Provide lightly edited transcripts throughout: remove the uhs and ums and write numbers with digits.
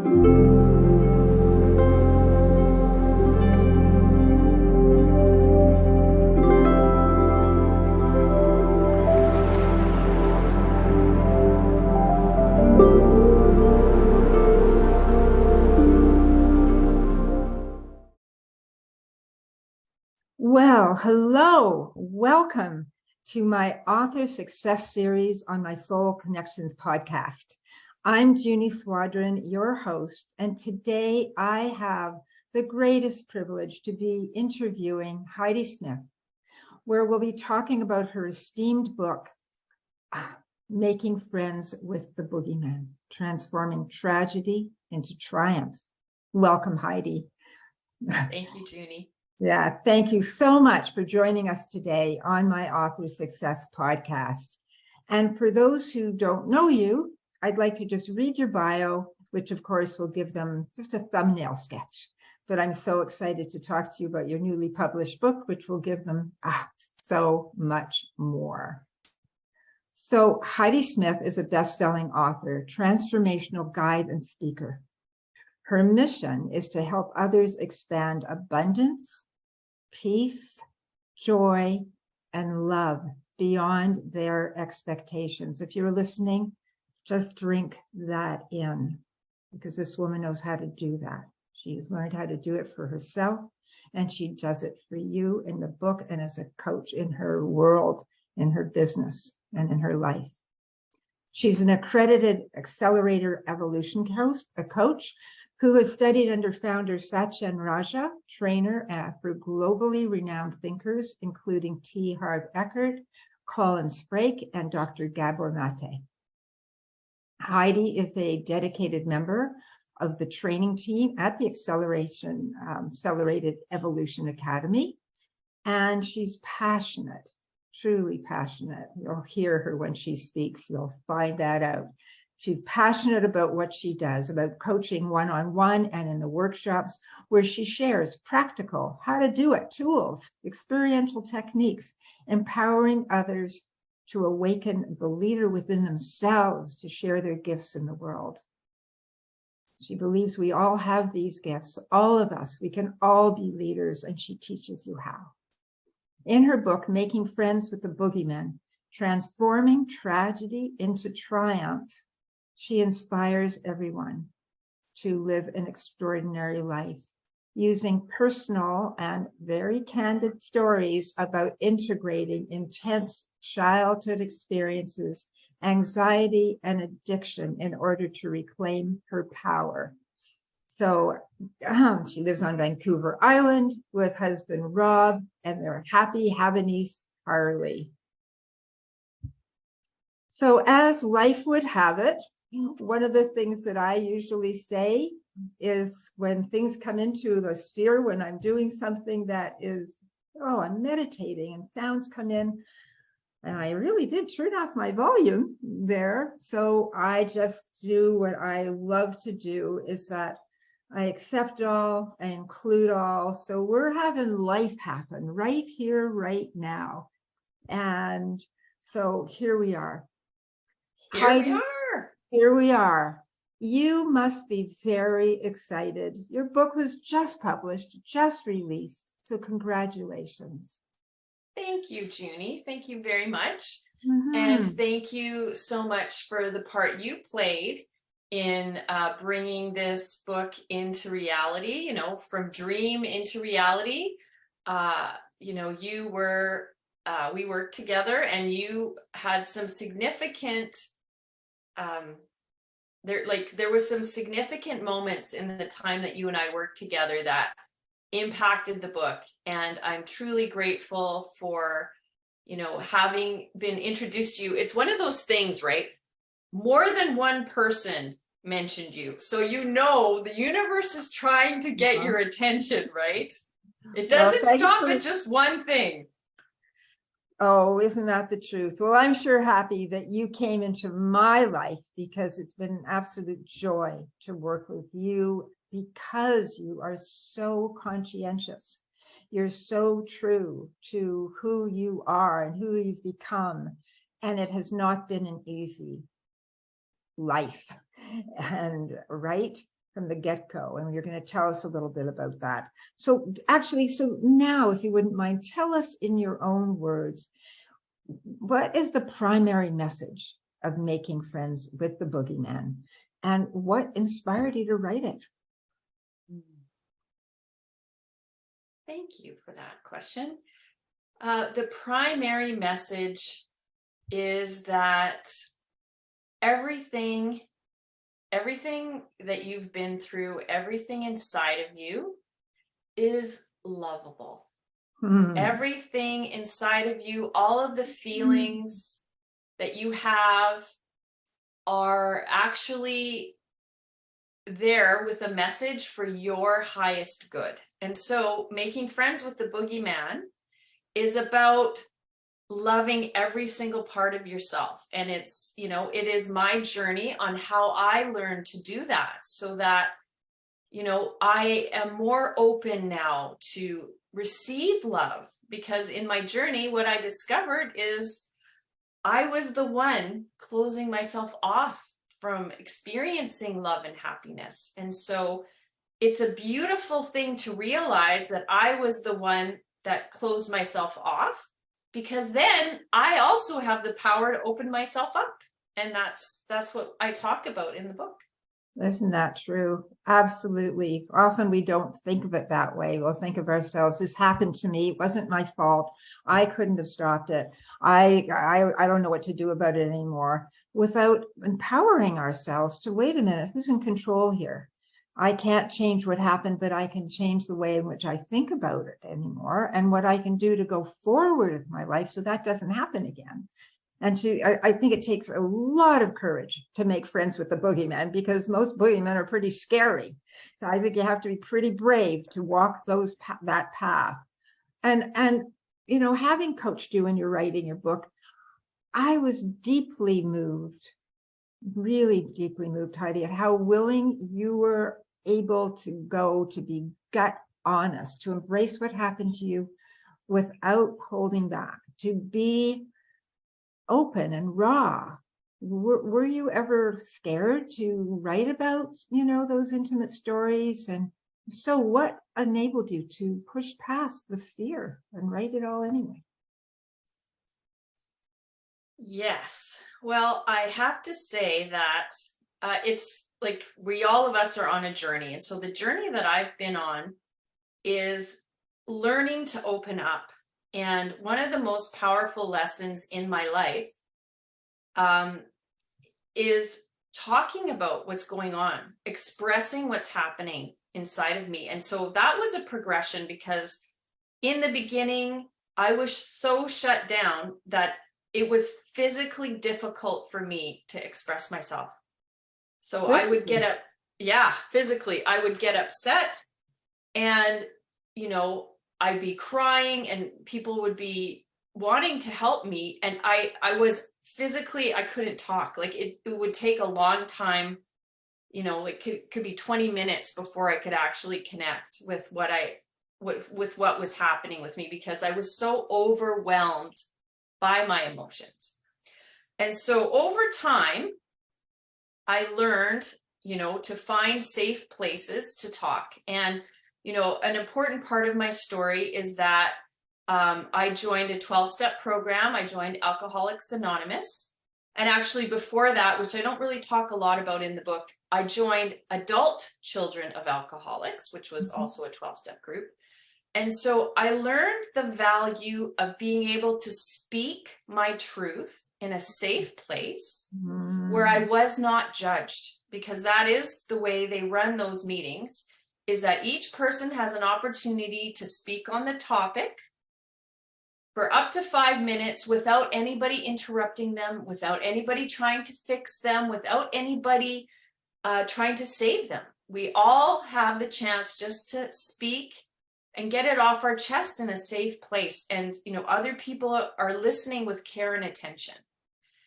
Well, hello, welcome to my author success series on my Soul Connections podcast. I'm Junie Swadron, your host, and today I have the greatest privilege to be interviewing Heidi Smith, where we'll be talking about her esteemed book, Making Friends with the Boogeyman, Transforming Tragedy into Triumph. Welcome, Heidi. Thank you, Junie. Yeah, thank you so much for joining us today on my Author Success podcast. And for those who don't know you, I'd like to just read your bio, which of course will give them just a thumbnail sketch. But I'm so excited to talk to you about your newly published book, which will give them so much more. So Heidi Smith is a best-selling author, transformational guide, and speaker. Her mission is to help others expand abundance, peace, joy, and love beyond their expectations. If you're listening, just drink that in, because this woman knows how to do that. She's learned how to do it for herself, and she does it for you in the book and as a coach in her world, in her business, and in her life. She's an accredited accelerator evolution coach who has studied under founder Sachin Raja, trainer for globally renowned thinkers, including T. Harv Eckert, Colin Sprake, and Dr. Gabor Mate. Heidi is a dedicated member of the training team at the Accelerated Evolution Academy, and she's passionate, truly passionate. You'll hear her when she speaks. You'll find that out. She's passionate about what she does, about coaching one-on-one and in the workshops where she shares practical, how to do it, tools, experiential techniques, empowering others to awaken the leader within themselves to share their gifts in the world. She believes we all have these gifts, all of us. We can all be leaders, and she teaches you how. In her book, Making Friends with the Boogeyman, Transforming Tragedy into Triumph, she inspires everyone to live an extraordinary life, using personal and very candid stories about integrating intense childhood experiences, anxiety, and addiction in order to reclaim her power. So she lives on Vancouver Island with husband Rob and their happy Havanese Harley. So as life would have it, one of the things that I usually say is when things come into the sphere, when I'm doing something that is, I'm meditating and sounds come in, and I really did turn off my volume there. So I just do what I love to do, is that I accept all, I include all. So we're having life happen right here, right now. And so here we are. Here we are. You must be very excited. Your book was just published, just released. So congratulations. Thank you, Junie. Thank you very much. And thank you so much for the part you played in bringing this book into reality, from dream into reality. We worked together, and you had some significant, there was some significant moments in the time that you and I worked together that impacted the book. And I'm truly grateful for, having been introduced to you. It's one of those things, right? More than one person mentioned you. So the universe is trying to get your attention, right? It doesn't stop at just one thing. Oh, isn't that the truth? Well, I'm sure happy that you came into my life, because it's been an absolute joy to work with you, because you are so conscientious. You're so true to who you are and who you've become. And it has not been an easy life. And right, from the get-go, and you're going to tell us a little bit about that. So actually, so now, if you wouldn't mind, tell us in your own words, what is the primary message of Making Friends with the Boogeyman, and what inspired you to write it? Thank you for that question. The primary message is that everything that you've been through, everything inside of you is lovable. Everything inside of you, all of the feelings that you have are actually there with a message for your highest good. And so Making Friends with the Boogeyman is about loving every single part of yourself. And it's, you know, it is my journey on how I learned to do that, so that, you know, I am more open now to receive love, because in my journey, what I discovered is I was the one closing myself off from experiencing love and happiness. And so it's a beautiful thing to realize that I was the one that closed myself off, because then I also have the power to open myself up. And that's what I talk about in the book. Isn't that true? Absolutely. Often we don't think of it that way. We'll think of ourselves, this happened to me. It wasn't my fault. I couldn't have stopped it. I don't know what to do about it anymore, without empowering ourselves to, wait a minute, who's in control here? I can't change what happened, but I can change the way in which I think about it anymore, and what I can do to go forward with my life so that doesn't happen again. And I think it takes a lot of courage to make friends with the boogeyman, because most boogeymen are pretty scary. So I think you have to be pretty brave to walk that path. And you know, having coached you when you're writing your book, I was deeply moved, really deeply moved, Heidi, at how willing you were able to go to be gut honest, to embrace what happened to you without holding back, to be open and raw. Were you ever scared to write about, you know, those intimate stories? And so what enabled you to push past the fear and write it all anyway? Yes. Well, I have to say that it's like all of us are on a journey. And so the journey that I've been on is learning to open up. And one of the most powerful lessons in my life is talking about what's going on, expressing what's happening inside of me. And so that was a progression, because in the beginning, I was so shut down that it was physically difficult for me to express myself. So I would get up, physically, I would get upset, and, you know, I'd be crying, and people would be wanting to help me. And I was physically, I couldn't talk. Like it would take a long time, you know, it could be 20 minutes before I could actually connect with what was happening with me, because I was so overwhelmed by my emotions. And so over time, I learned, you know, to find safe places to talk. And, you know, an important part of my story is that I joined a 12-step program. I joined Alcoholics Anonymous. And actually before that, which I don't really talk a lot about in the book, I joined Adult Children of Alcoholics, which was also a 12-step group. And so I learned the value of being able to speak my truth in a safe place where I was not judged, because that is the way they run those meetings, is that each person has an opportunity to speak on the topic for up to 5 minutes without anybody interrupting them, without anybody trying to fix them, without anybody trying to save them. We all have the chance just to speak and get it off our chest in a safe place. And, you know, other people are listening with care and attention.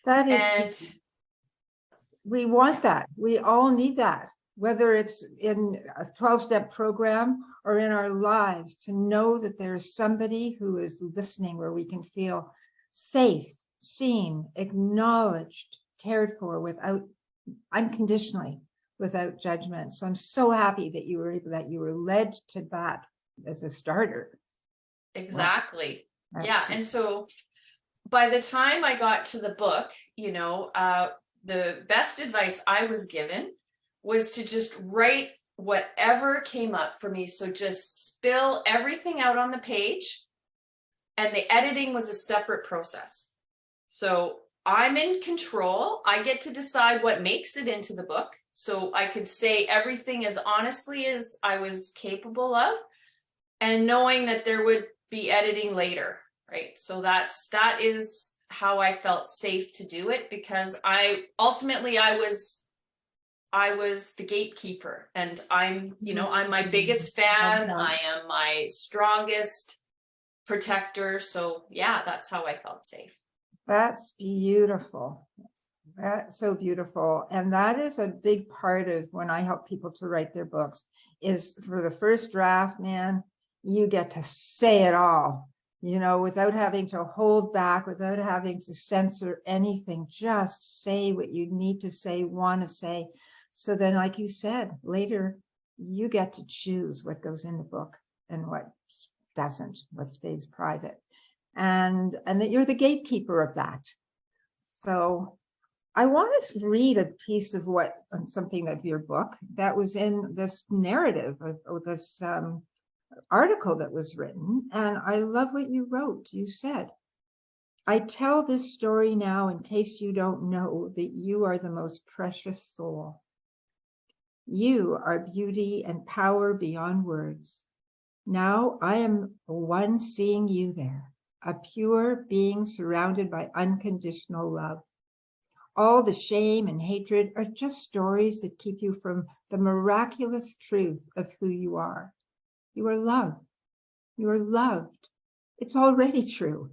That is, we want that. We all need that, whether it's in a 12-step program or in our lives, to know that there's somebody who is listening, where we can feel safe, seen, acknowledged, cared for, without unconditionally, without judgment. So I'm so happy that you were led to that as a starter. Exactly. Wow. Yeah. And so by the time I got to the book, the best advice I was given was to just write whatever came up for me. So just spill everything out on the page, and the editing was a separate process. So I'm in control. I get to decide what makes it into the book. So I could say everything as honestly as I was capable of, and knowing that there would be editing later, right? So that is how I felt safe to do it, because I was the gatekeeper, and I'm my biggest fan. I am my strongest protector. So yeah, that's how I felt safe. That's beautiful. That's so beautiful. And that is a big part of when I help people to write their books, is for the first draft, man, you get to say it all, without having to hold back, without having to censor anything. Just say what you need to say, want to say. So then, like you said, later you get to choose what goes in the book and what doesn't, what stays private. And that you're the gatekeeper of that. So I want to read a piece of something of your book that was in this narrative of this article that was written. And I love what you wrote. You said, "I tell this story now in case you don't know that you are the most precious soul. You are beauty and power beyond words. Now I am one seeing you there, a pure being surrounded by unconditional love. All the shame and hatred are just stories that keep you from the miraculous truth of who you are. You are loved. You are loved. It's already true.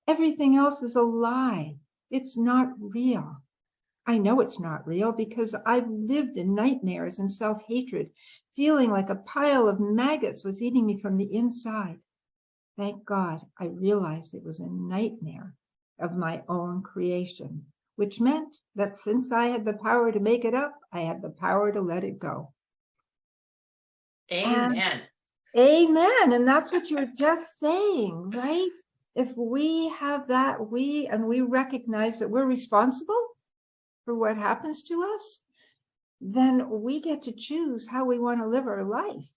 Everything else is a lie. It's not real. I know it's not real because I've lived in nightmares and self-hatred, feeling like a pile of maggots was eating me from the inside. Thank God I realized it was a nightmare of my own creation, which meant that since I had the power to make it up, I had the power to let it go." Amen. Amen. And that's what you were just saying, right? If we have that, we recognize that we're responsible for what happens to us, then we get to choose how we want to live our life.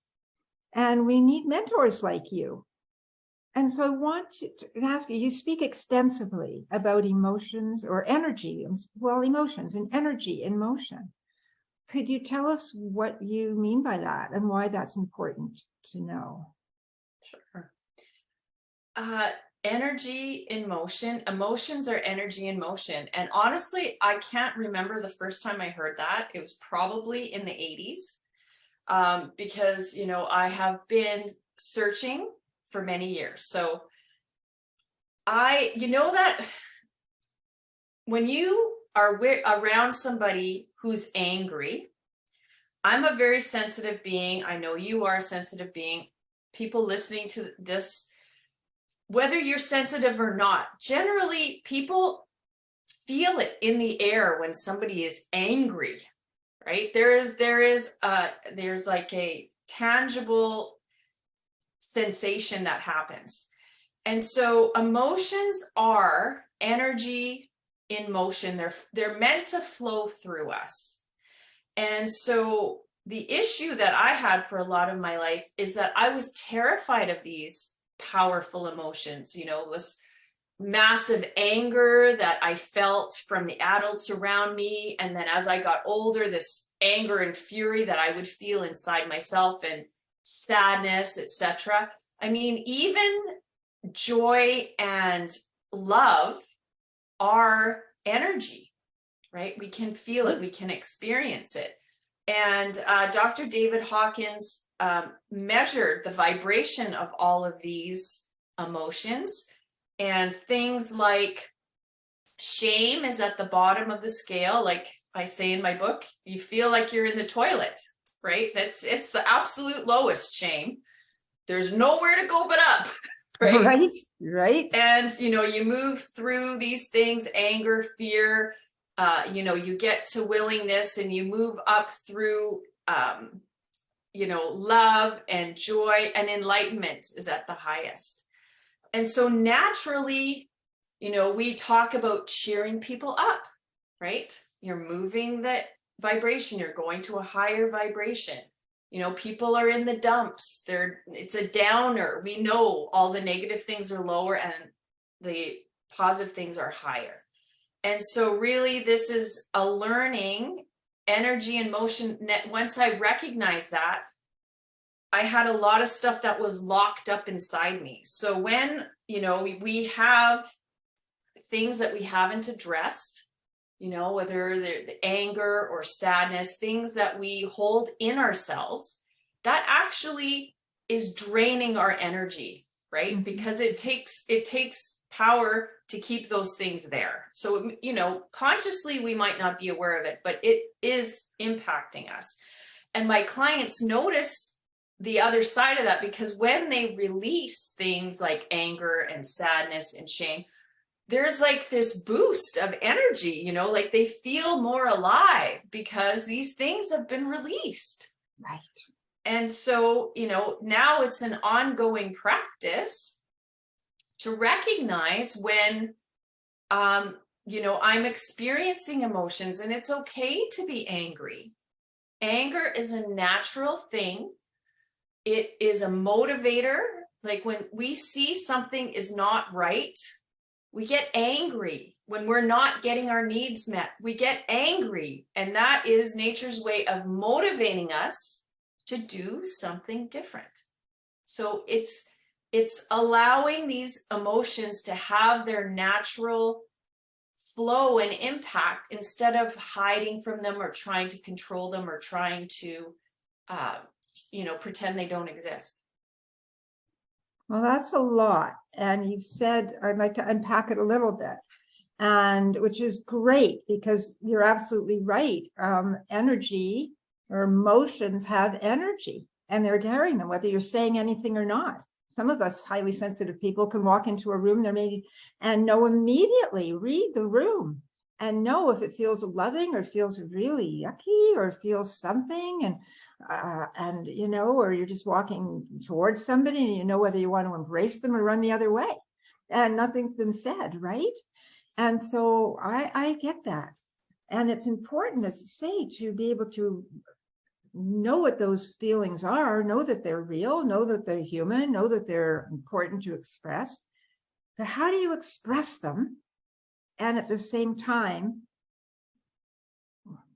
And we need mentors like you. And so I want to ask you, you speak extensively about emotions or energy, emotions and energy in motion. Could you tell us what you mean by that and why that's important to know? Sure. Energy in motion. Emotions are energy in motion. And honestly, I can't remember the first time I heard that. It was probably in the 80s, because, I have been searching for many years. So that when you are around somebody who's angry, I'm a very sensitive being. I know you are a sensitive being. People listening to this, whether you're sensitive or not, generally people feel it in the air when somebody is angry, right? There's like a tangible sensation that happens. And so emotions are energy in motion. They're meant to flow through us. And so the issue that I had for a lot of my life is that I was terrified of these powerful emotions, this massive anger that I felt from the adults around me. And then as I got older, this anger and fury that I would feel inside myself, and sadness, etc. I mean, even joy and love are energy, right? We can feel it, we can experience it. And Dr. David Hawkins measured the vibration of all of these emotions, and things like shame is at the bottom of the scale. Like I say in my book, you feel like you're in the toilet, right? It's the absolute lowest shame. There's nowhere to go but up, right? Right. And, you move through these things, anger, fear, you get to willingness and you move up through, love and joy, and enlightenment is at the highest. And so naturally, we talk about cheering people up, right? You're moving the vibration, you're going to a higher vibration. People are in the dumps. It's a downer. We know all the negative things are lower and the positive things are higher. And so really this is a learning energy and motion. Once I recognized that, I had a lot of stuff that was locked up inside me. So when, we have things that we haven't addressed, whether the anger or sadness, things that we hold in ourselves, that actually is draining our energy, right? Mm-hmm. Because it takes power to keep those things there. So, consciously we might not be aware of it, but it is impacting us. And my clients notice the other side of that, because when they release things like anger and sadness and shame, there's like this boost of energy, like they feel more alive because these things have been released. Right. And so, now it's an ongoing practice to recognize when, I'm experiencing emotions, and it's okay to be angry. Anger is a natural thing. It is a motivator. Like when we see something is not right, we get angry. When we're not getting our needs met, we get angry. And that is nature's way of motivating us to do something different. So it's allowing these emotions to have their natural flow and impact instead of hiding from them or trying to control them or trying to, pretend they don't exist. Well, that's a lot. And you've said, I'd like to unpack it a little bit, and which is great, because you're absolutely right. Energy or emotions have energy, and they're carrying them, whether you're saying anything or not. Some of us highly sensitive people can walk into a room and know immediately, read the room and know if it feels loving or feels really yucky or feels something. And or you're just walking towards somebody and whether you want to embrace them or run the other way, and nothing's been said, right? And so I get that. And it's important, as you say, to be able to know what those feelings are, know that they're real, know that they're human, know that they're important to express. But how do you express them and at the same time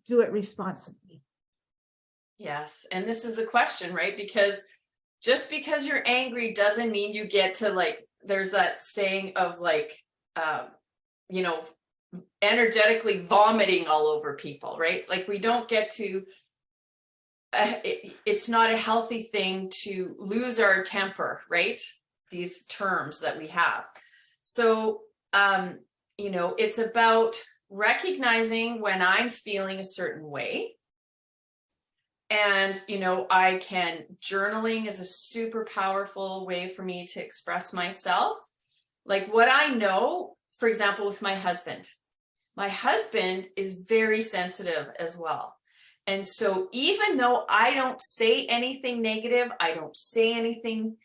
do it responsibly? Yes. And this is the question, right? Because just because you're angry doesn't mean you get to there's that saying of energetically vomiting all over people, right? Like we don't get to, it's not a healthy thing to lose our temper, right? These terms that we have. So, it's about recognizing when I'm feeling a certain way. And, journaling is a super powerful way for me to express myself. Like what I know, for example, with my husband is very sensitive as well. And so even though I don't say anything negative, I don't say anything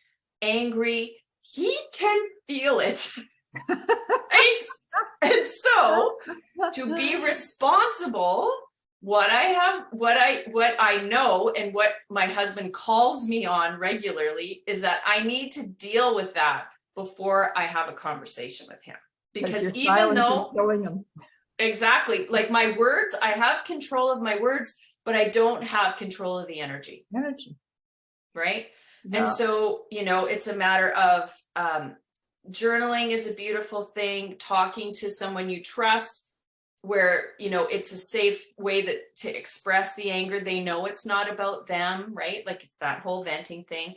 angry, he can feel it. Right? And so to be responsible, what I know and what my husband calls me on regularly is that I need to deal with that before I have a conversation with him. Because even though is killing him. Exactly, like my words, I have control of my words, but I don't have control of the energy. Right? Yeah. And so, it's a matter of journaling is a beautiful thing, talking to someone you trust, where it's a safe way to express the anger. They know it's not about them, right? Like it's that whole venting thing.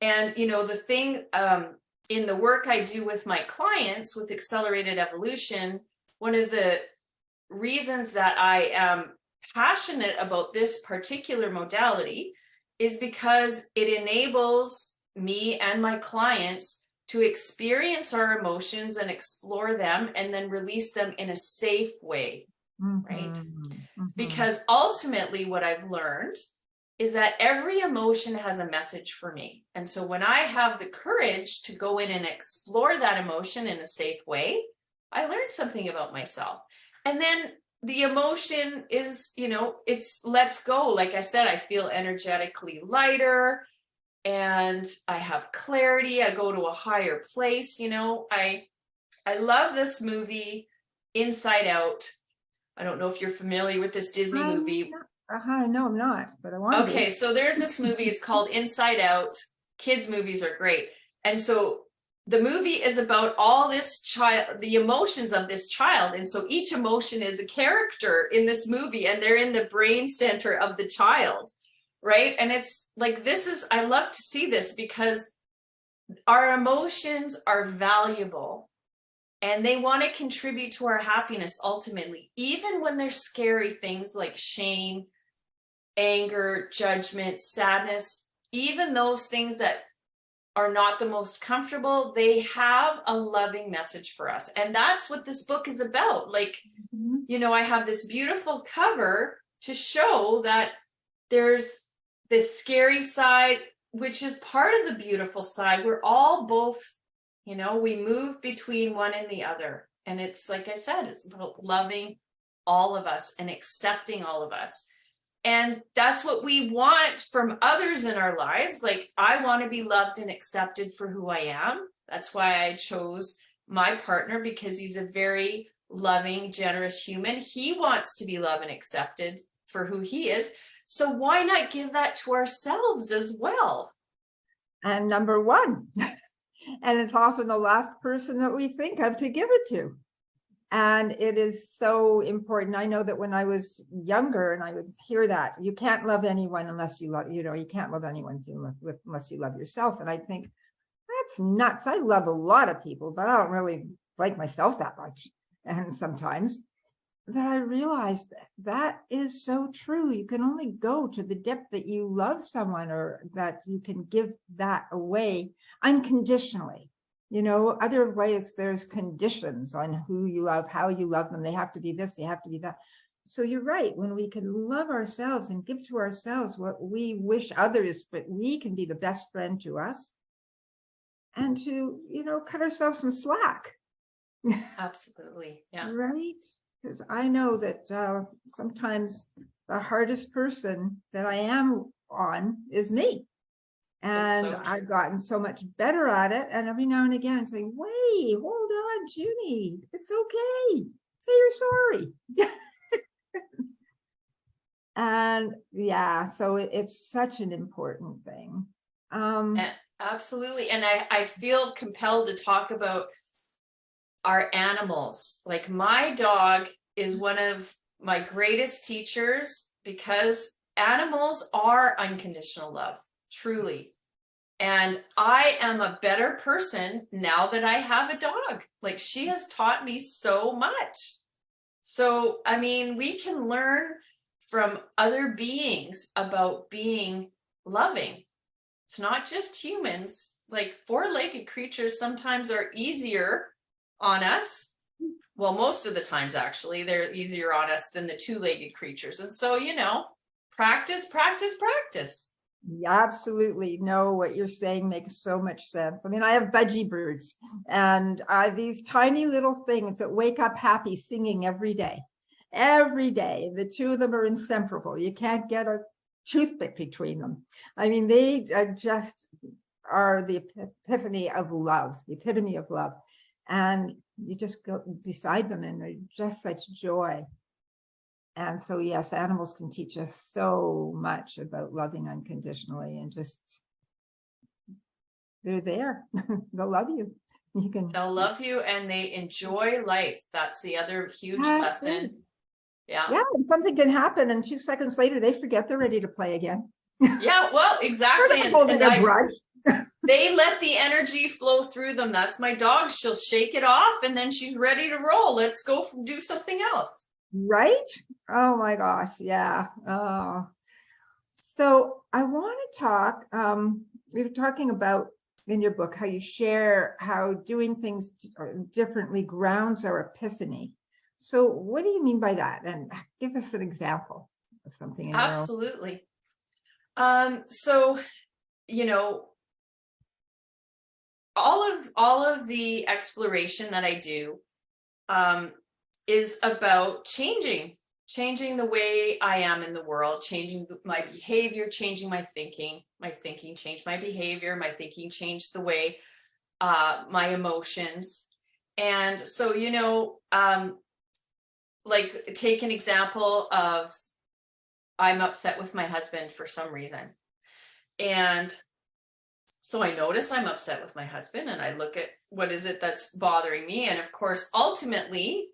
And the thing in the work I do with my clients with accelerated evolution, one of the reasons that I am passionate about this particular modality is because it enables me and my clients to experience our emotions and explore them and then release them in a safe way, right? Mm-hmm. Because ultimately what I've learned is that every emotion has a message for me. And so when I have the courage to go in and explore that emotion in a safe way, I learned something about myself. And then the emotion is, it's let's go. Like I said, I feel energetically lighter and I have clarity. I go to a higher place. I love this movie, Inside Out. I don't know if you're familiar with this Disney movie. No, I'm not, but I want to be. Okay, so there's this movie, it's called Inside Out. Kids' movies are great. And so the movie is about all this child, the emotions of this child. And so each emotion is a character in this movie, and they're in the brain center of the child, right? And it's like, I love to see this because our emotions are valuable. And they want to contribute to our happiness ultimately, even when there's scary things like shame, anger, judgment, sadness, even those things that are not the most comfortable, they have a loving message for us. And that's what this book is about. Like, I have this beautiful cover to show that there's this scary side, which is part of the beautiful side. We're all both, we move between one and the other. And it's, like I said, it's about loving all of us and accepting all of us. And that's what we want from others in our lives. Like, I want to be loved and accepted for who I am. That's why I chose my partner, because he's a very loving, generous human. He wants to be loved and accepted for who he is. So why not give that to ourselves as well? And number one, and it's often the last person that we think of to give it to. And it is so important. I know that when I was younger and I would hear that, you can't love anyone unless you love, you can't love anyone unless you love yourself. And I think that's nuts. I love a lot of people, but I don't really like myself that much. And sometimes, but I realized that is so true. You can only go to the depth that you love someone, or that you can give that away unconditionally. Otherwise there's conditions on who you love, how you love them. They have to be this, they have to be that. So you're right. When we can love ourselves and give to ourselves what we wish others, but we can be the best friend to us, and to, cut ourselves some slack. Absolutely. Yeah. Right? Because I know that sometimes the hardest person that I am on is me. And so I've gotten so much better at it. And every now and again, I'm saying, wait, hold on, Junie, it's okay. Say you're sorry. And yeah, so it's such an important thing. Absolutely. And I feel compelled to talk about our animals. Like, my dog is one of my greatest teachers, because animals are unconditional love, truly. And I am a better person now that I have a dog. Like, she has taught me so much. So, I mean, we can learn from other beings about being loving. It's not just humans. Like, four-legged creatures sometimes are easier on us. Well, most of the times, actually, they're easier on us than the two-legged creatures. And so, practice, practice, practice. Yeah, absolutely. No, what you're saying makes so much sense. I mean, I have budgie birds, and these tiny little things that wake up happy singing every day. Every day. The two of them are inseparable. You can't get a toothpick between them. I mean, they are the epiphany of love, the epitome of love. And you just go beside them and they're just such joy. And so, yes, animals can teach us so much about loving unconditionally, and just, they're there. They'll love you. They'll love you, and they enjoy life. That's the other huge lesson. Yeah. Yeah. And something can happen, and 2 seconds later, they forget they're ready to play again. Yeah, well, exactly. They let the energy flow through them. That's my dog. She'll shake it off, and then she's ready to roll. Let's go do something else. Right? Oh my gosh. Yeah. Oh. So I want to talk, we were talking about in your book, how you share how doing things differently grounds our epiphany. So what do you mean by that? And give us an example of something in your own. Absolutely. So, you know, all of the exploration that I do is about changing the way I am in the world, changing my behavior, changing my thinking changed my behavior, my thinking changed the way my emotions. And so, you know, like take an example of I'm upset with my husband for some reason. And so I notice I'm upset with my husband and I look at what is it that's bothering me. And of course, ultimately,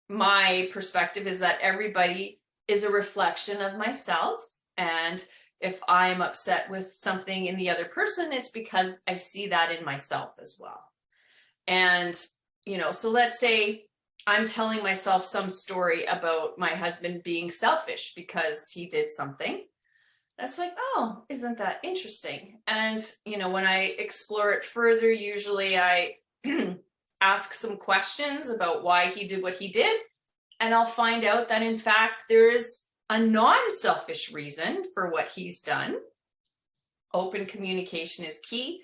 my perspective is that everybody is a reflection of myself. And if I'm upset with something in the other person, it's because I see that in myself as well. And, you know, so let's say I'm telling myself some story about my husband being selfish because he did something. That's like, oh, isn't that interesting? And, you know, when I explore it further, usually I ask some questions about why he did what he did. And I'll find out that, in fact, there is a non-selfish reason for what he's done. Open communication is key.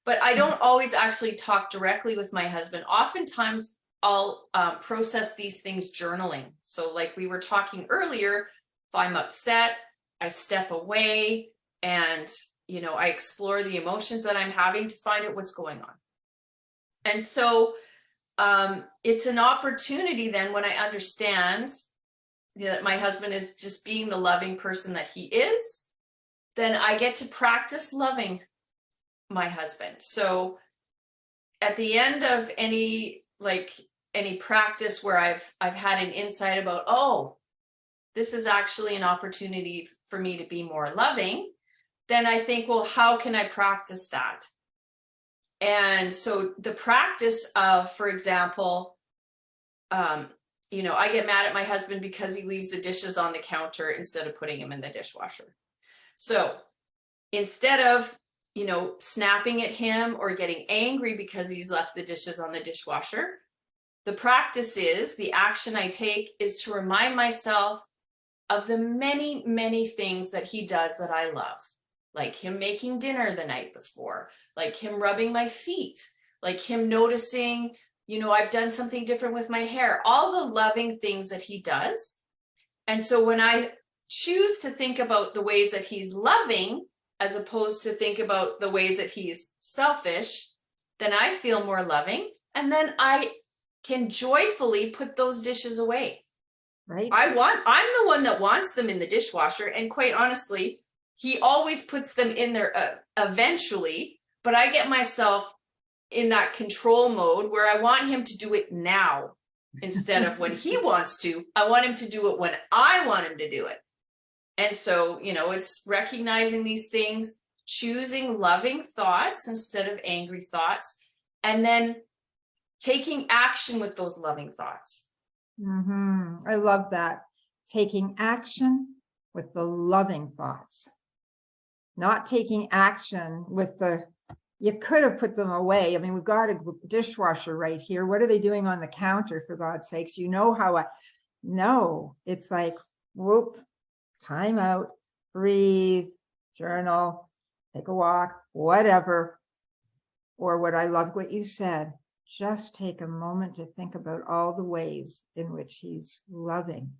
But I don't always actually talk directly with my husband. Oftentimes, I'll process these things journaling. So like we were talking earlier, if I'm upset, I step away and, you know, I explore the emotions that I'm having to find out what's going on. And so it's an opportunity then when I understand that my husband is just being the loving person that he is, then I get to practice loving my husband. So at the end of any practice where I've had an insight about, oh, this is actually an opportunity for me to be more loving, then I think, well, how can I practice that? And so the practice of, for example, you know, I get mad at my husband because he leaves the dishes on the counter instead of putting them in the dishwasher. So instead of, you know, snapping at him or getting angry because he's left the dishes on the dishwasher, the practice is, the action I take is to remind myself of the many, many things that he does that I love, like him making dinner the night before, like him rubbing my feet, like him noticing, you know, I've done something different with my hair, all the loving things that he does. And so when I choose to think about the ways that he's loving, as opposed to think about the ways that he's selfish, then I feel more loving. And then I can joyfully put those dishes away. Right. I'm the one that wants them in the dishwasher. And quite honestly, he always puts them in there eventually, but I get myself in that control mode where I want him to do it now instead of when he wants to. I want him to do it when I want him to do it. And so, you know, it's recognizing these things, choosing loving thoughts instead of angry thoughts, and then taking action with those loving thoughts. Mm-hmm. I love that. Taking action with the loving thoughts, not taking action with you could have put them away. I mean, we've got a dishwasher right here. What are they doing on the counter, for God's sakes? You know how no, it's like, whoop, time out, breathe, journal, take a walk, whatever. Or what I love what you said, just take a moment to think about all the ways in which he's loving.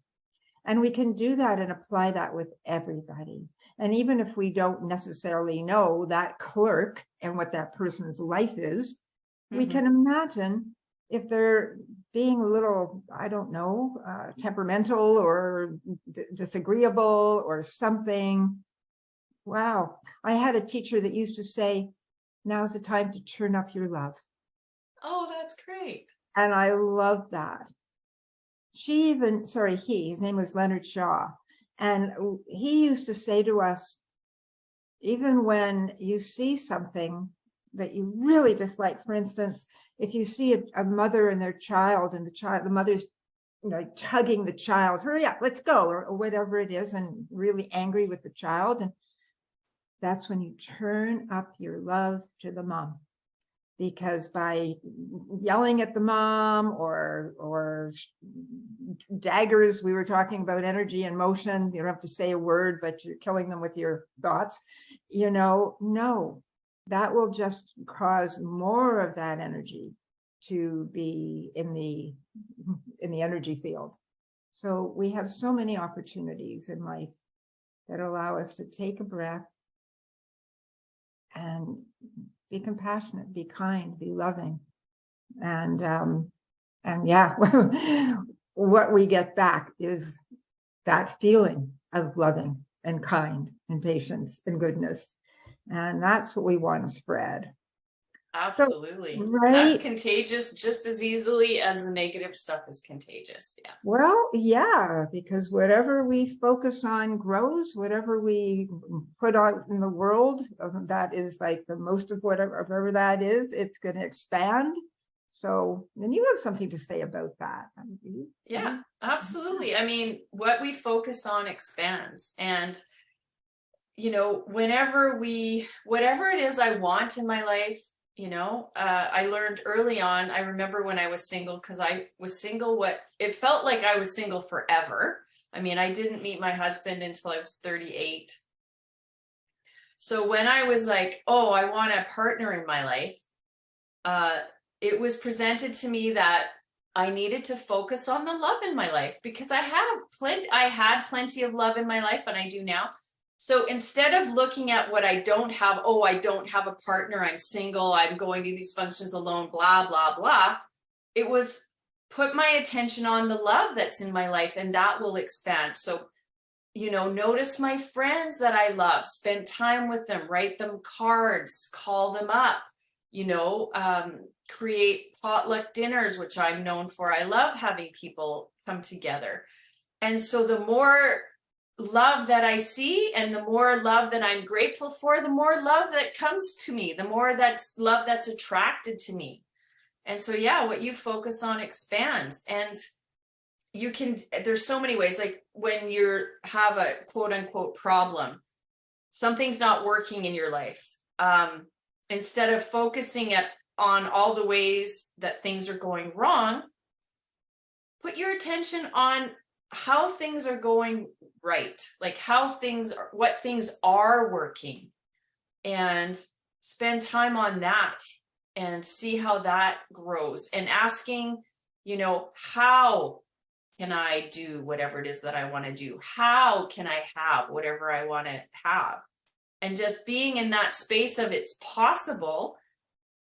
And we can do that and apply that with everybody. And even if we don't necessarily know that clerk and what that person's life is, we can imagine if they're being a little, I don't know, temperamental or disagreeable or something. Wow. I had a teacher that used to say, now's the time to turn up your love. Oh, that's great. And I love that. His name was Leonard Shaw. And he used to say to us, even when you see something that you really dislike, for instance, if you see a mother and their child and the mother's, you know, tugging the child, hurry up, let's go, or whatever it is, and really angry with the child. And that's when you turn up your love to the mom, because by yelling at the mom or daggers, we were talking about energy and motion, you don't have to say a word, but you're killing them with your thoughts, no, that will just cause more of that energy to be in the energy field. So we have so many opportunities in life that allow us to take a breath and be compassionate, be kind, be loving. And yeah, what we get back is that feeling of loving and kind and patience and goodness. And that's what we want to spread. Absolutely. So, right? That's contagious just as easily as the negative stuff is contagious. Yeah. Well, yeah, because whatever we focus on grows, whatever we put out in the world, that is like the most of whatever that is, it's going to expand. So then you have something to say about that. Yeah, absolutely. I mean, what we focus on expands. And, whatever it is I want in my life, I learned early on, I remember when I was single, because I was single, it felt like I was single forever. I mean, I didn't meet my husband until I was 38. So when I was like, oh, I want a partner in my life, it was presented to me that I needed to focus on the love in my life, because I had plenty of love in my life, and I do now. So instead of looking at what I don't have, oh, I don't have a partner, I'm single, I'm going to these functions alone, blah, blah, blah. It was put my attention on the love that's in my life, and that will expand. So, notice my friends that I love, spend time with them, write them cards, call them up, create potluck dinners, which I'm known for. I love having people come together. And so the more love that I see and the more love that I'm grateful for, the more love that comes to me, the more love that's attracted to me. And so, yeah, what you focus on expands. And there's so many ways, like when you have a quote unquote problem, something's not working in your life. Instead of focusing on all the ways that things are going wrong, put your attention on how things are going right, like what things are working, and spend time on that and see how that grows, and asking, how can I do whatever it is that I want to do? How can I have whatever I want to have? And just being in that space of it's possible,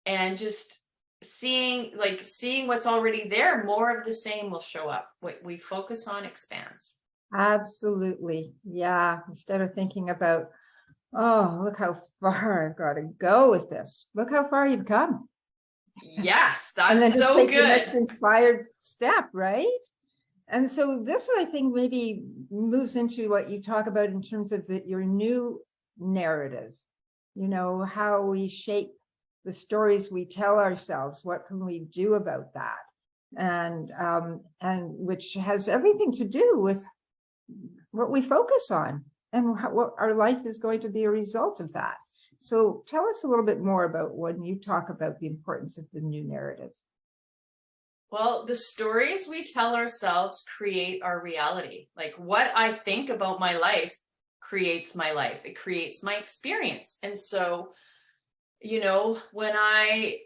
and just seeing what's already there, more of the same will show up. What we focus on expands. Absolutely. Yeah. Instead of thinking about, oh, look how far I've got to go with this. Look how far you've come. Yes, And then that's so take the good. next inspired step, right? And so this, I think, maybe moves into what you talk about in terms of your new narrative, how we shape the stories we tell ourselves. What can we do about that? And which has everything to do with what we focus on and what our life is going to be a result of that. So tell us a little bit more about when you talk about the importance of the new narrative. Well, the stories we tell ourselves create our reality. Like what I think about my life creates my life. It creates my experience. And so, when I,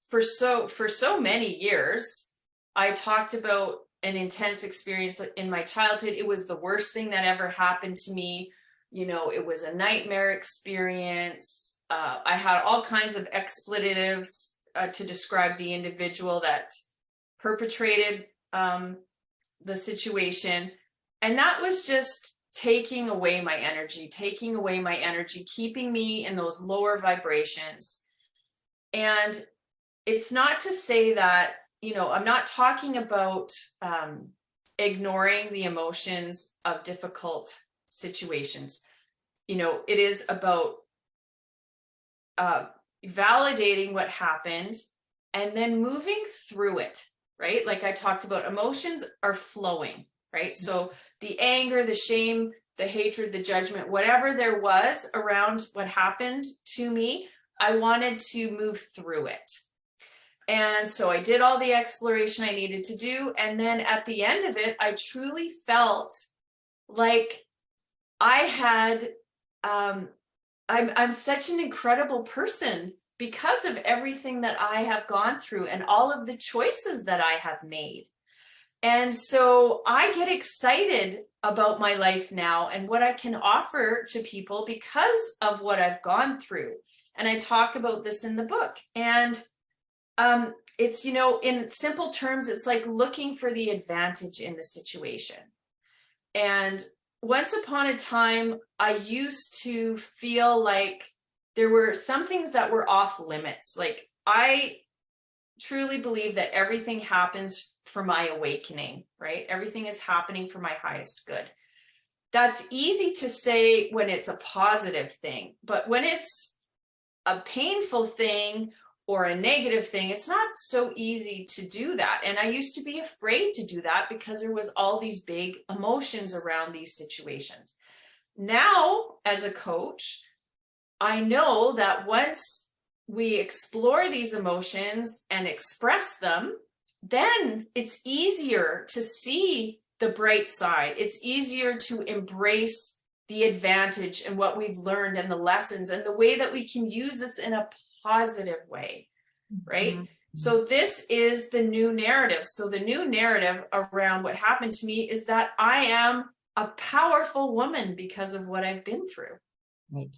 for so many years, I talked about an intense experience in my childhood. It was the worst thing that ever happened to me. It was a nightmare experience. I had all kinds of expletives to describe the individual that perpetrated the situation. And that was just taking away my energy, keeping me in those lower vibrations. And it's not to say that, I'm not talking about ignoring the emotions of difficult situations. It is about validating what happened and then moving through it, right? Like I talked about, emotions are flowing, right? So the anger, the shame, the hatred, the judgment, whatever there was around what happened to me I wanted to move through it. And so I did all the exploration I needed to do. And then at the end of it, I truly felt like I had, I'm such an incredible person because of everything that I have gone through and all of the choices that I have made. And so I get excited about my life now and what I can offer to people because of what I've gone through. And I talk about this in the book. And it's, you know, in simple terms, it's like looking for the advantage in the situation. And once upon a time, I used to feel like there were some things that were off limits. Like, I truly believe that everything happens for my awakening, right? Everything is happening for my highest good. That's easy to say when it's a positive thing, but when it's a painful thing or a negative thing, it's not so easy to do that. And I used to be afraid to do that because there was all these big emotions around these situations. Now, as a coach, I know that once we explore these emotions and express them, then it's easier to see the bright side. It's easier to embrace the advantage and what we've learned and the lessons and the way that we can use this in a positive way, right? Mm-hmm. So this is the new narrative. So the new narrative around what happened to me is that I am a powerful woman because of what I've been through. Right.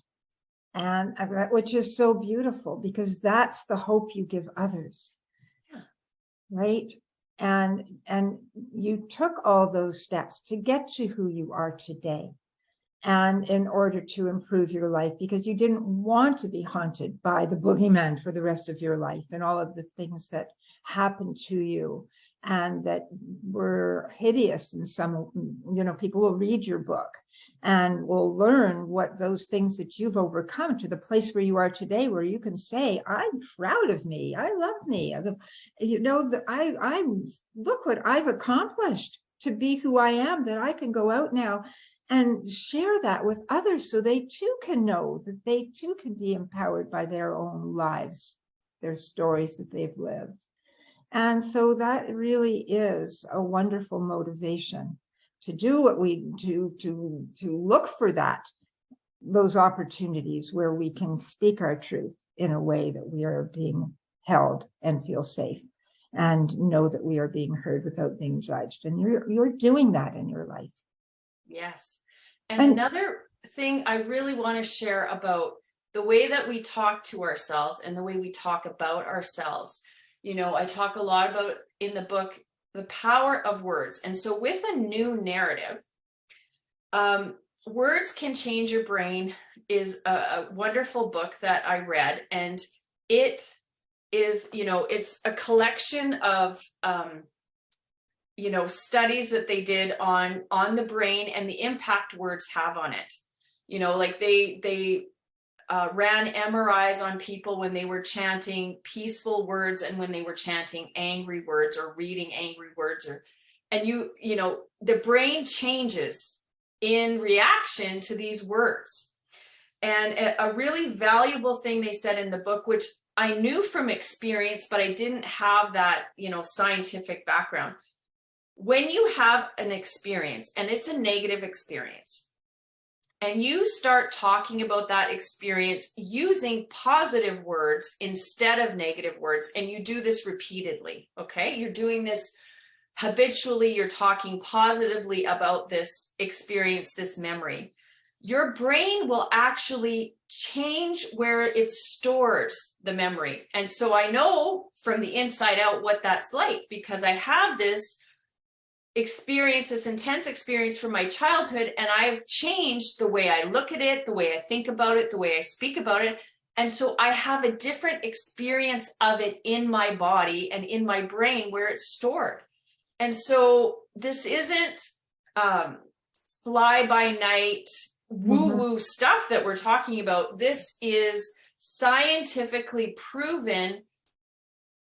And which is so beautiful, because that's the hope you give others. Yeah. Right. And you took all those steps to get to who you are today. And in order to improve your life, because you didn't want to be haunted by the boogeyman for the rest of your life and all of the things that happened to you and that were hideous. And some, you know, people will read your book and will learn what those things that you've overcome to the place where you are today, where you can say, I'm proud of me. I love me. You know, that I look what I've accomplished to be who I am, that I can go out now and share that with others so they too can know that they too can be empowered by their own lives, their stories that they've lived. And so that really is a wonderful motivation to do what we do, to look for those opportunities where we can speak our truth in a way that we are being held and feel safe and know that we are being heard without being judged. And you're doing that in your life. Yes. And another thing I really want to share about the way that we talk to ourselves and the way we talk about ourselves. You know, I talk a lot about in the book, the power of words. And so with a new narrative, Words Can Change Your Brain is a wonderful book that I read. And it is, you know, it's a collection of, you know, studies that they did on the brain and the impact words have on it. You know, like they ran MRIs on people when they were chanting peaceful words and when they were chanting angry words or reading angry words, and you know, the brain changes in reaction to these words. And a really valuable thing they said in the book, which I knew from experience, but I didn't have that, you know, scientific background. When you have an experience and it's a negative experience, and you start talking about that experience using positive words instead of negative words, and you do this repeatedly, okay? You're doing this habitually, you're talking positively about this experience, this memory. Your brain will actually change where it stores the memory. And so I know from the inside out what that's like, because I have this experience, this intense experience from my childhood, and I've changed the way I look at it, the way I think about it, the way I speak about it. And so I have a different experience of it in my body and in my brain where it's stored. And so this isn't fly by night woo-woo stuff that we're talking about. This is scientifically proven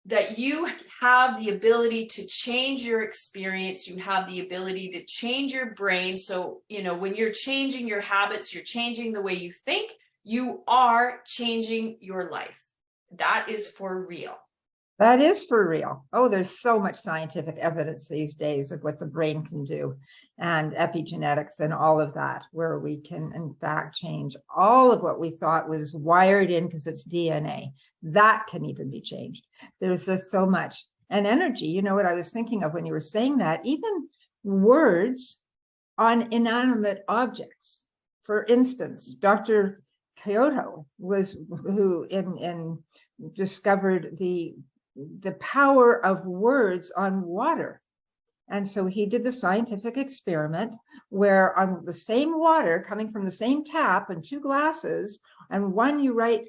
that you have the ability to change your experience. You have the ability to change your brain. So, you know, when you're changing your habits, you're changing the way you think, you are changing your life. That is for real. That is for real. Oh, there's so much scientific evidence these days of what the brain can do, and epigenetics and all of that, where we can in fact change all of what we thought was wired in because it's DNA. That can even be changed. There's just so much. And energy, you know what I was thinking of when you were saying that, even words on inanimate objects. For instance, Dr. Kyoto was who discovered the power of words on water. And so he did the scientific experiment where on the same water coming from the same tap and two glasses, and one you write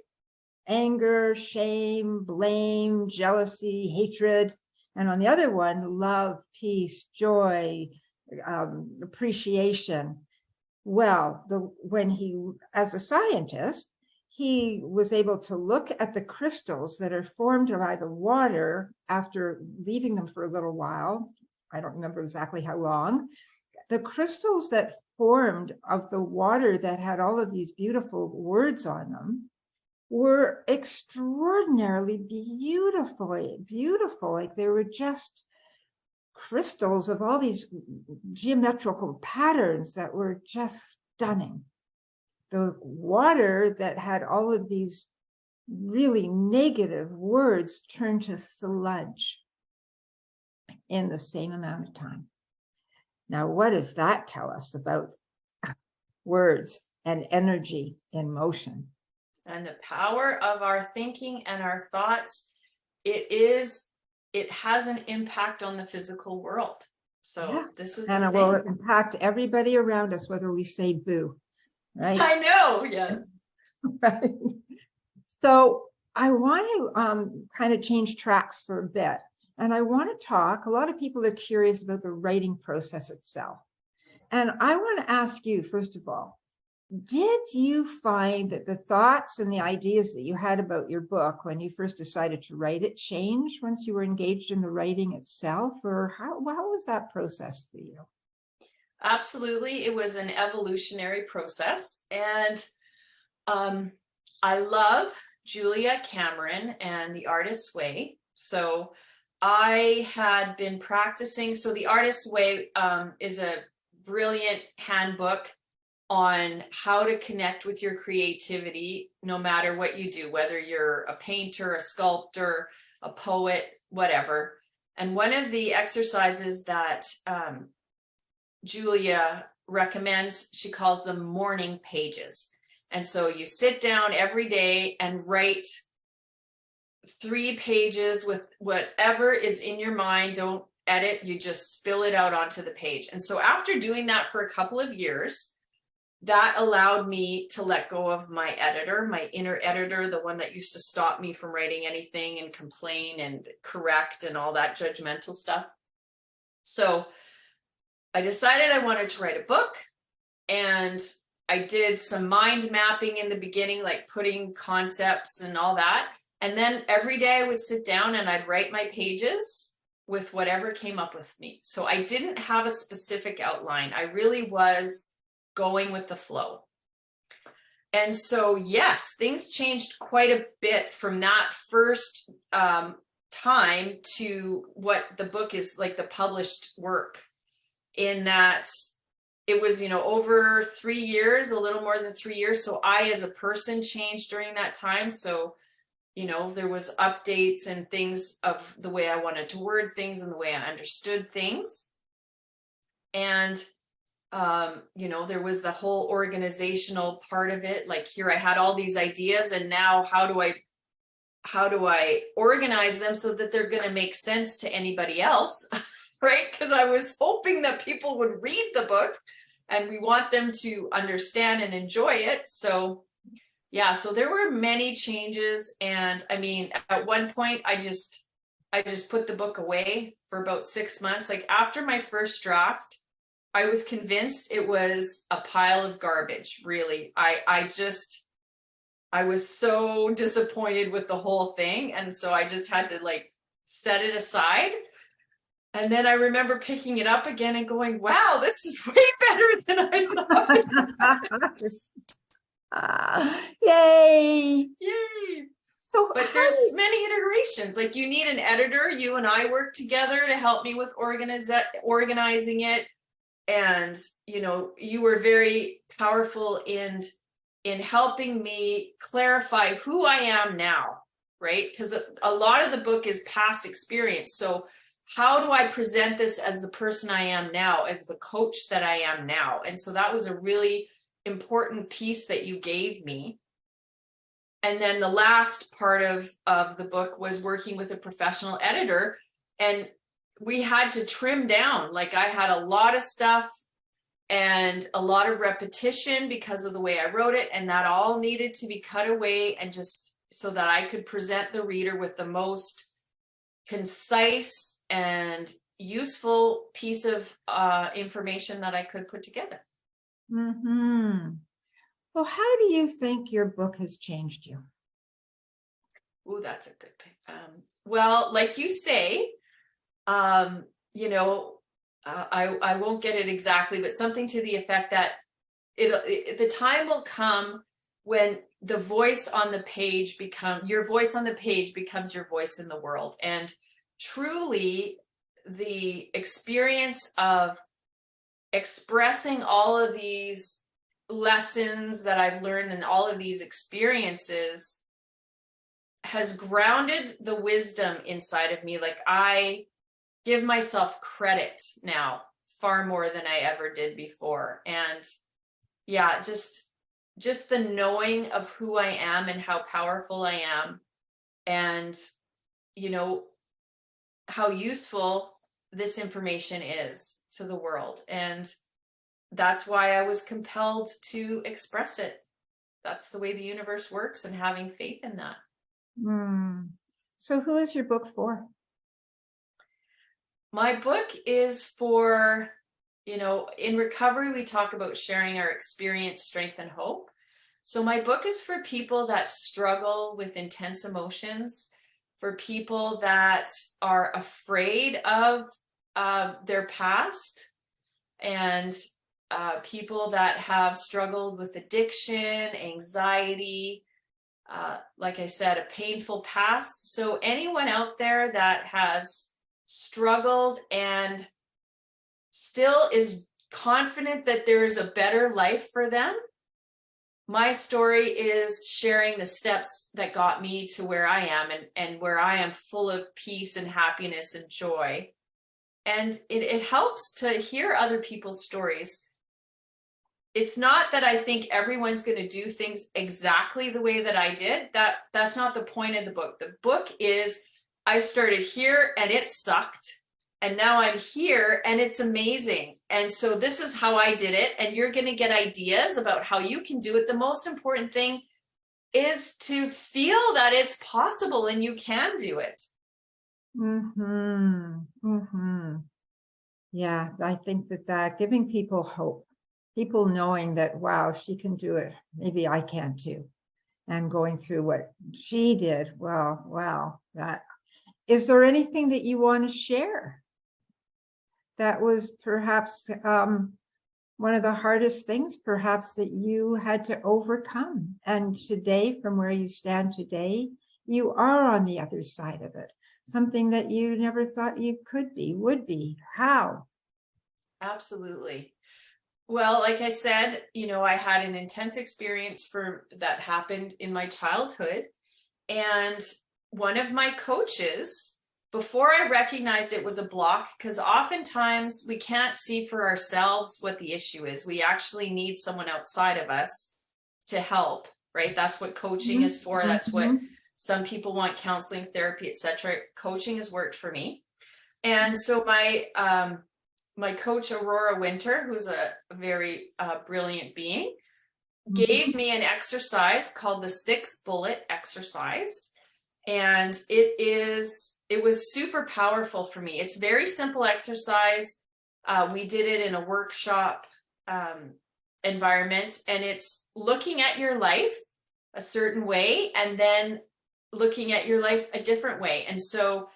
anger, shame, blame, jealousy, hatred, and on the other one, love, peace, joy, appreciation. Well, when he, as a scientist, he was able to look at the crystals that are formed by the water after leaving them for a little while. I don't remember exactly how long. The crystals that formed of the water that had all of these beautiful words on them were extraordinarily beautiful. Like they were just crystals of all these geometrical patterns that were just stunning. The water that had all of these really negative words turned to sludge in the same amount of time. Now, what does that tell us about words and energy in motion? And the power of our thinking and our thoughts, it has an impact on the physical world. So yeah. This is, and it will impact everybody around us, whether we say boo. Right. I know. Yes. Right. So I want to kind of change tracks for a bit. And I want to talk, a lot of people are curious about the writing process itself. And I want to ask you, first of all, did you find that the thoughts and the ideas that you had about your book when you first decided to write it changed once you were engaged in the writing itself? Or how was that process for you? Absolutely. It was an evolutionary process. And I love Julia Cameron and The Artist's Way. So I had been practicing. So The Artist's Way is a brilliant handbook on how to connect with your creativity, no matter what you do, whether you're a painter, a sculptor, a poet, whatever. And one of the exercises that Julia recommends, she calls them morning pages. And so you sit down every day and write 3 pages with whatever is in your mind. Don't edit, you just spill it out onto the page. And so after doing that for a couple of years, that allowed me to let go of my editor, my inner editor, the one that used to stop me from writing anything and complain and correct and all that judgmental stuff. So I decided I wanted to write a book, and I did some mind mapping in the beginning, like putting concepts and all that. And then every day I would sit down and I'd write my pages with whatever came up with me. So I didn't have a specific outline. I really was going with the flow. And so, yes, things changed quite a bit from that first time to what the book is, like the published work, in that it was, over 3 years, a little more than 3 years. So I, as a person, changed during that time. So, there was updates and things of the way I wanted to word things and the way I understood things. And, there was the whole organizational part of it. Like, here I had all these ideas, and now how do I organize them so that they're going to make sense to anybody else? Right? Because I was hoping that people would read the book, and we want them to understand and enjoy it. So yeah, so there were many changes. And I mean, at one point I just put the book away for about 6 months. Like, after my first draft, I was convinced it was a pile of garbage. Really. I was so disappointed with the whole thing. And so I just had to set it aside. And then I remember picking it up again and going, wow, this is way better than I thought. Yay. Yay. So But there's many iterations. Like you need an editor. You and I work together to help me with organizing it. And, you know, you were very powerful in helping me clarify who I am now, right? Because a lot of the book is past experience. So how do I present this as the person I am now, as the coach that I am now? And so that was a really important piece that you gave me. And then the last part of the book was working with a professional editor, and we had to trim down. Like I had a lot of stuff and a lot of repetition because of the way I wrote it, and that all needed to be cut away, and just so that I could present the reader with the most concise and useful piece of information that I could put together. Well, how do you think your book has changed you? Oh, that's a good pick. Well, like you say, you know, I won't get it exactly, but something to the effect that the time will come when the voice on the page your voice on the page becomes your voice in the world. And truly, the experience of expressing all of these lessons that I've learned and all of these experiences has grounded the wisdom inside of me. Like I give myself credit now far more than I ever did before. And yeah, just the knowing of who I am and how powerful I am, and you know how useful this information is to the world. And that's why I was compelled to express it. That's the way the universe works, and having faith in that. So who is your book for? My book is for, you know, in recovery, we talk about sharing our experience, strength, and hope. So my book is for people that struggle with intense emotions, for people that are afraid of their past, and people that have struggled with addiction, anxiety, like I said, a painful past. So anyone out there that has struggled and still is confident that there is a better life for them, my story is sharing the steps that got me to where I am, and where I am full of peace and happiness and joy. And it helps to hear other people's stories. It's not that I think everyone's going to do things exactly the way that I did. That's not the point of the book. The book is, I started here and it sucked, and now I'm here and it's amazing. And so this is how I did it. And you're going to get ideas about how you can do it. The most important thing is to feel that it's possible and you can do it. Yeah, I think that giving people hope, people knowing that, wow, she can do it. Maybe I can too. And going through what she did. Well, wow. Is there anything that you want to share that was perhaps one of the hardest things perhaps that you had to overcome? And today, from where you stand today, you are on the other side of it. Something that you never thought you would be. How? Absolutely. Well, like I said, you know, I had an intense experience that happened in my childhood. And one of my coaches, before I recognized it was a block, because oftentimes we can't see for ourselves what the issue is. We actually need someone outside of us to help, right? That's what coaching is for. That's what some people want, counseling, therapy, etc. Coaching has worked for me. And so my coach, Aurora Winter, who's a very brilliant being, gave me an exercise called the 6-bullet exercise. And it was super powerful for me. It's very simple exercise. We did it in a workshop environment, and it's looking at your life a certain way and then looking at your life a different way. And so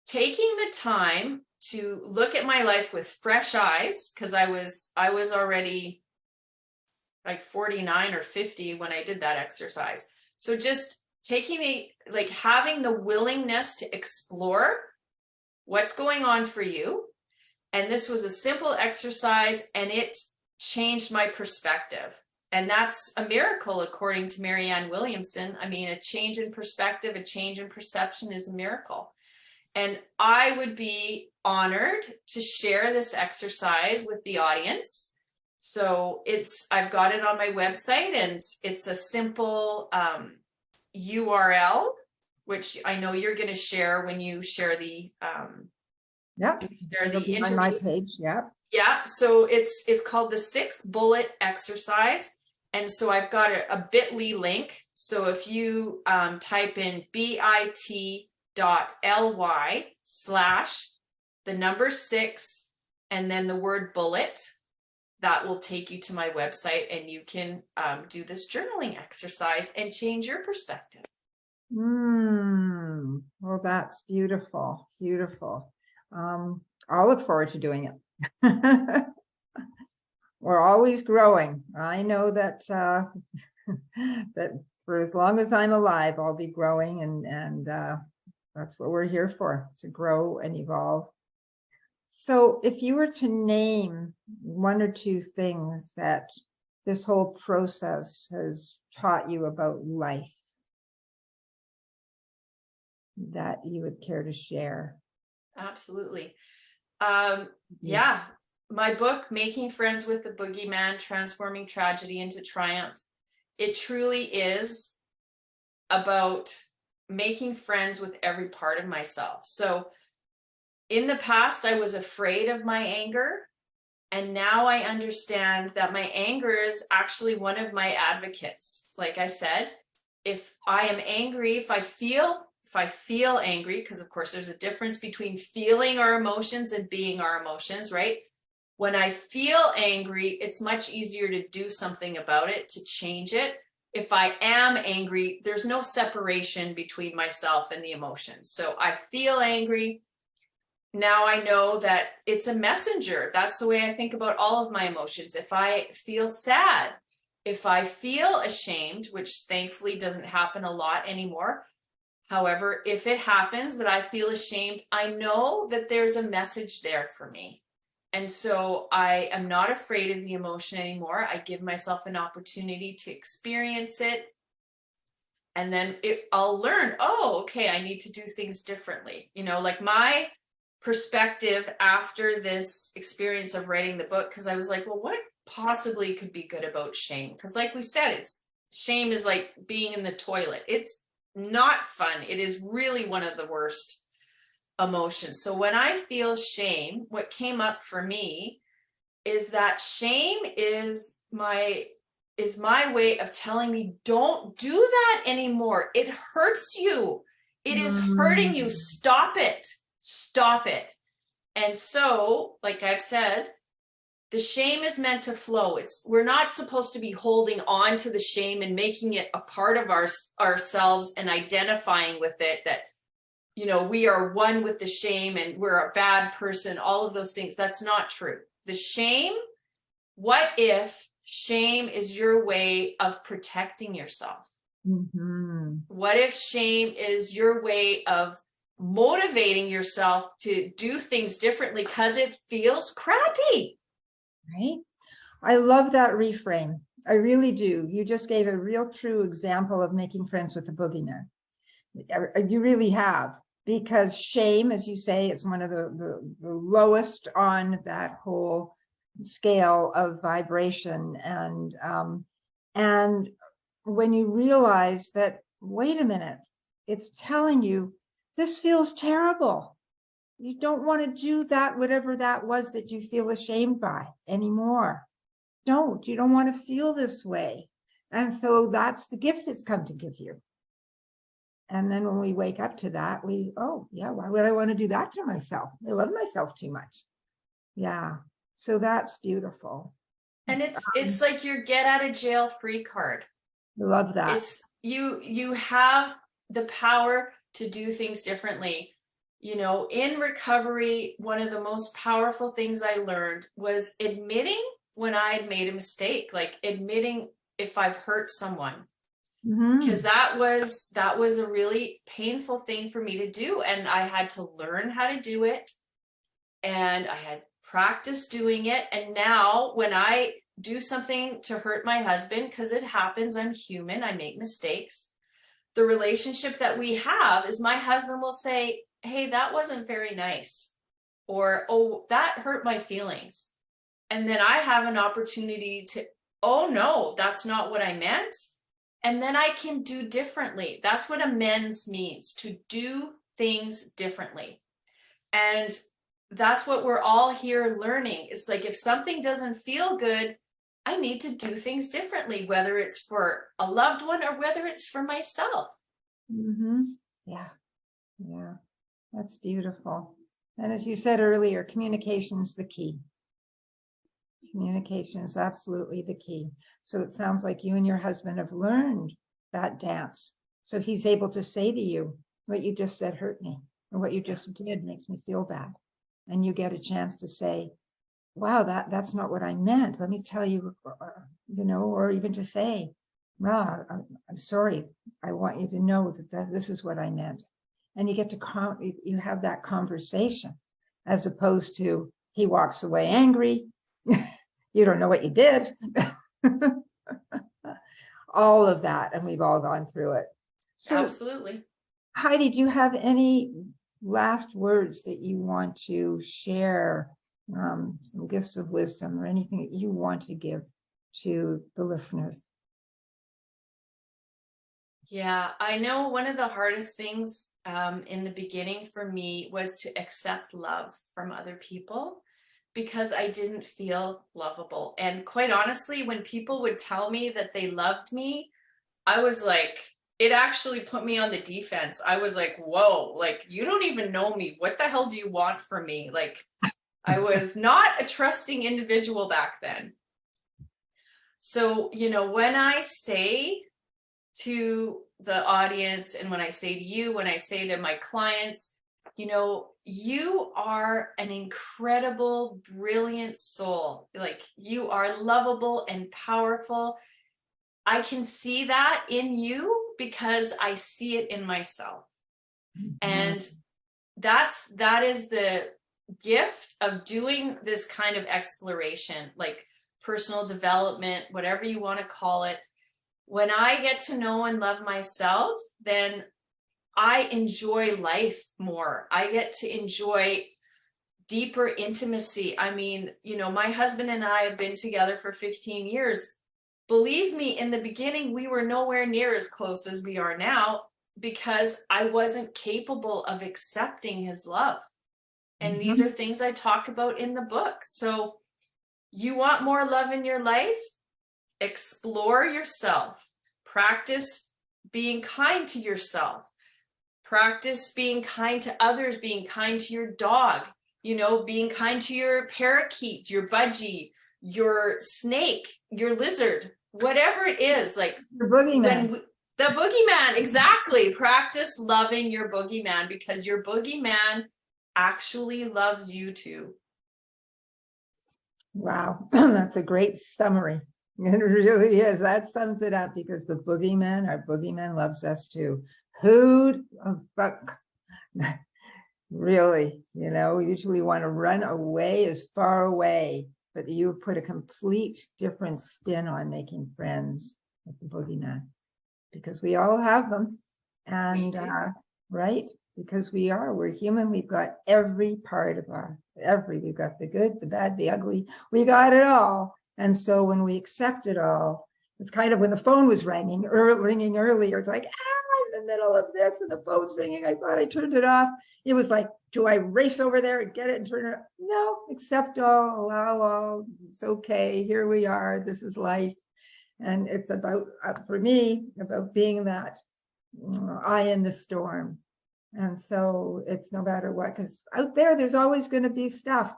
taking the time to look at my life with fresh eyes, because I was already like 49 or 50 when I did that exercise. So just having the willingness to explore what's going on for you. And this was a simple exercise, and it changed my perspective. And that's a miracle, according to Marianne Williamson. I mean, a change in perspective, a change in perception is a miracle. And I would be honored to share this exercise with the audience. So I've got it on my website, and it's a simple URL, which I know you're going to share when you share the interview on my page. Yeah, so it's called the 6-bullet exercise. And so I've got a bit.ly link. So if you type in bit.ly/6 and then the word bullet, that will take you to my website, and you can do this journaling exercise and change your perspective. Well, that's beautiful. Beautiful. I'll look forward to doing it. We're always growing. I know that that for as long as I'm alive, I'll be growing, and that's what we're here for, to grow and evolve. So if you were to name 1 or 2 things that this whole process has taught you about life that you would care to share. Absolutely. Yeah. My book, Making Friends with the Boogeyman, Transforming Tragedy into Triumph, it truly is about making friends with every part of myself. So in the past, I was afraid of my anger. And now I understand that my anger is actually one of my advocates. Like I said, if I am angry, if I feel angry, because of course there's a difference between feeling our emotions and being our emotions, right? When I feel angry, it's much easier to do something about it, to change it. If I am angry, there's no separation between myself and the emotion. So I feel angry. Now I know that it's a messenger. That's the way I think about all of my emotions. If I feel sad, if I feel ashamed, which thankfully doesn't happen a lot anymore. However, if it happens that I feel ashamed, I know that there's a message there for me. And so I am not afraid of the emotion anymore. I give myself an opportunity to experience it. And then I'll learn, oh, okay, I need to do things differently. You know, like my perspective after this experience of writing the book, because I was like, well, what possibly could be good about shame? Because like we said, shame is like being in the toilet. It's not fun. It is really one of the worst emotions. So when I feel shame, what came up for me is that shame is my way of telling me, don't do that anymore. It hurts you. It is hurting you. Stop it. Stop it. And so, like I've said, the shame is meant to flow. We're not supposed to be holding on to the shame and making it a part of ourselves and identifying with it, that, you know, we are one with the shame and we're a bad person, all of those things. That's not true. The shame, what if shame is your way of protecting yourself? What if shame is your way of motivating yourself to do things differently because it feels crappy? Right? I love that reframe. I really do. You just gave a real true example of making friends with the boogeyman. You really have, because shame, as you say, it's one of the lowest on that whole scale of vibration. And when you realize that, wait a minute, it's telling you this feels terrible. You don't want to do that, whatever that was that you feel ashamed by anymore. You don't want to feel this way. And so that's the gift it's come to give you. And then when we wake up to that, oh yeah, why would I want to do that to myself? I love myself too much. Yeah. So that's beautiful. And it's like your get out of jail free card. I love that. It's you have the power to do things differently. You know, in recovery, one of the most powerful things I learned was admitting when I had made a mistake, like admitting if I've hurt someone, Mhm. because that was a really painful thing for me to do. And I had to learn how to do it. And I had practiced doing it. And now when I do something to hurt my husband, because it happens, I'm human, I make mistakes. The relationship that we have is my husband will say, hey, that wasn't very nice. Or, oh, that hurt my feelings. And then I have an opportunity to, oh no, that's not what I meant. And then I can do differently. That's what amends means, to do things differently. And that's what we're all here learning. It's like, if something doesn't feel good, I need to do things differently, whether it's for a loved one or whether it's for myself. Mm-hmm. Yeah. Yeah. That's beautiful. And as you said earlier, communication is the key. Communication is absolutely the key. So it sounds like you and your husband have learned that dance. So he's able to say to you, what you just said hurt me, or what you just did makes me feel bad. And you get a chance to say, wow, that's not what I meant. Let me tell you, or even to say, wow, I'm sorry. I want you to know that this is what I meant. And you get to, you have that conversation, as opposed to he walks away angry. You don't know what you did. All of that. And we've all gone through it. So absolutely. Heidi, do you have any last words that you want to share? Some gifts of wisdom or anything that you want to give to the listeners? Yeah, I know one of the hardest things in the beginning for me was to accept love from other people, because I didn't feel lovable. And quite honestly, when people would tell me that they loved me, I was like, it actually put me on the defense. I was like, whoa, like, you don't even know me. What the hell do you want from me? Like, I was not a trusting individual back then. So, when I say to the audience, and when I say to you, when I say to my clients, you are an incredible, brilliant soul. Like, you are lovable and powerful. I can see that in you because I see it in myself. And that is the gift of doing this kind of exploration, like personal development, whatever you want to call it. When I get to know and love myself, then I enjoy life more. I get to enjoy deeper intimacy. I mean, my husband and I have been together for 15 years. Believe me, in the beginning, we were nowhere near as close as we are now, because I wasn't capable of accepting his love. And these are things I talk about in the book. So you want more love in your life? Explore yourself. Practice being kind to yourself. Practice being kind to others, being kind to your dog, being kind to your parakeet, your budgie, your snake, your lizard, whatever it is. Like the boogeyman. The boogeyman, exactly. Practice loving your boogeyman, because your boogeyman actually loves you too. Wow, that's a great summary. It really is. That sums it up, because our boogeyman loves us too. Who'd fuck? Really, we usually want to run away, as far away, but you put a complete different spin on making friends with the boogeyman, because we all have them. And right, because we're human. We've got every part of we've got the good, the bad, the ugly. We got it all. And so when we accept it all, it's kind of when the phone was ringing earlier, it's like, I'm in the middle of this and the phone's ringing. I thought I turned it off. It was like, do I race over there and get it and turn it off? No, accept all, allow all. It's okay. Here we are. This is life. And it's about, for me, about being that eye in the storm. And so it's no matter what, because out there's always going to be stuff,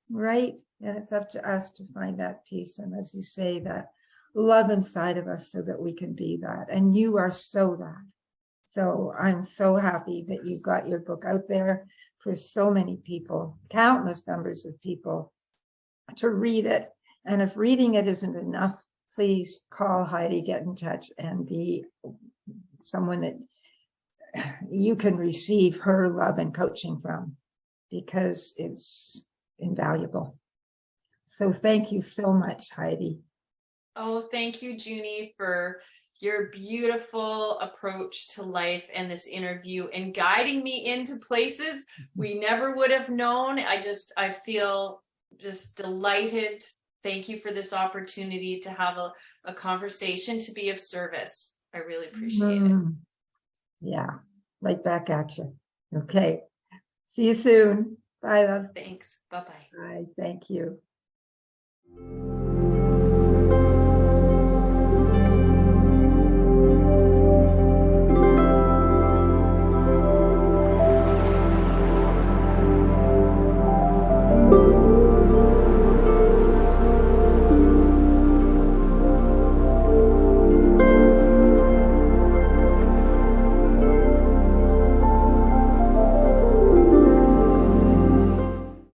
right? And it's up to us to find that peace. And as you say, that love inside of us, so that we can be that. And you are so that. So I'm so happy that you've got your book out there for so many people, countless numbers of people, to read it And if reading it isn't enough, please call Heidi, get in touch, and be someone that you can receive her love and coaching from, because it's invaluable. So thank you so much, Heidi. Oh, thank you, Junie, for your beautiful approach to life and this interview and guiding me into places we never would have known. I feel just delighted. Thank you for this opportunity to have a conversation, to be of service. I really appreciate it. Yeah, right back at you. Okay. See you soon. Bye, love. Thanks. Bye-bye. Bye. Thank you.